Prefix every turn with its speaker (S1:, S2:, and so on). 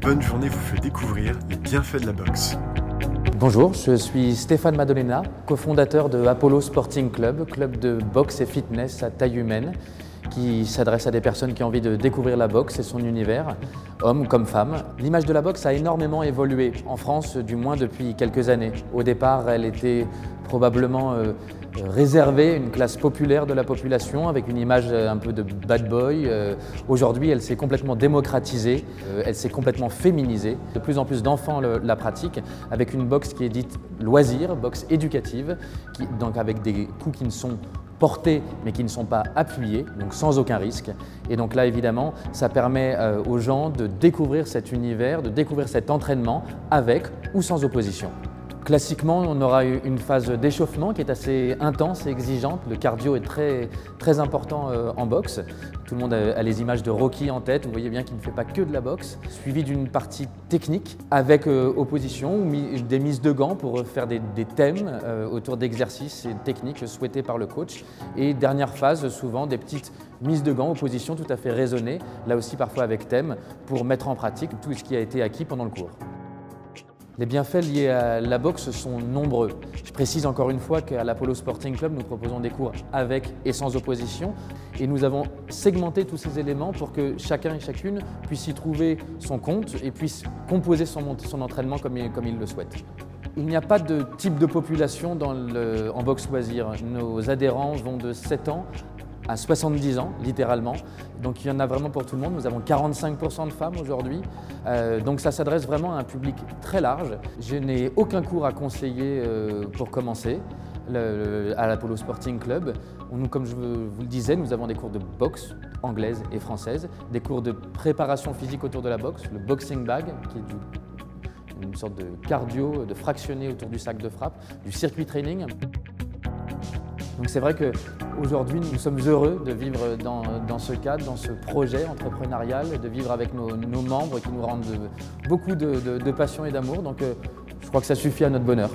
S1: bonne journée vous fait découvrir les bienfaits de la boxe.
S2: Bonjour, je suis Stéphane Madolena, cofondateur de Apollo Sporting Club, club de boxe et fitness à taille humaine, qui s'adresse à des personnes qui ont envie de découvrir la boxe et son univers, hommes comme femmes. L'image de la boxe a énormément évolué, en France du moins depuis quelques années. Au départ, elle était probablement réservée à une classe populaire de la population, avec une image un peu de bad boy. Aujourd'hui, elle s'est complètement démocratisée, elle s'est complètement féminisée. De plus en plus d'enfants la pratiquent, avec une boxe qui est dite loisir, boxe éducative, donc avec des coups qui ne sont portés mais qui ne sont pas appuyés, donc sans aucun risque. Et donc là évidemment ça permet aux gens de découvrir cet univers, de découvrir cet entraînement avec ou sans opposition. Classiquement, on aura une phase d'échauffement qui est assez intense et exigeante. Le cardio est très important en boxe. Tout le monde a les images de Rocky en tête, vous voyez bien qu'il ne fait pas que de la boxe. Suivi d'une partie technique avec opposition ou des mises de gants pour faire des thèmes autour d'exercices et de techniques souhaités par le coach. Et dernière phase, souvent des petites mises de gants, opposition tout à fait raisonnées, là aussi parfois avec thème, pour mettre en pratique tout ce qui a été acquis pendant le cours. Les bienfaits liés à la boxe sont nombreux. Je précise encore une fois qu'à l'Apollo Sporting Club, nous proposons des cours avec et sans opposition. Et nous avons segmenté tous ces éléments pour que chacun et chacune puisse y trouver son compte et puisse composer son entraînement comme il le souhaite. Il n'y a pas de type de population en boxe loisir. Nos adhérents vont de 7 ans à 70 ans, littéralement. Donc il y en a vraiment pour tout le monde. Nous avons 45% de femmes aujourd'hui. Donc ça s'adresse vraiment à un public très large. Je n'ai aucun cours à conseiller pour commencer à l'Apollo Sporting Club. Comme je vous le disais, nous avons des cours de boxe anglaise et française, des cours de préparation physique autour de la boxe, le boxing bag, qui est une sorte de cardio, de fractionné autour du sac de frappe, du circuit training. Donc c'est vrai qu'aujourd'hui, nous sommes heureux de vivre dans ce cadre, dans ce projet entrepreneurial, de vivre avec nos membres qui nous rendent beaucoup de passion et d'amour. Donc je crois que ça suffit à notre bonheur.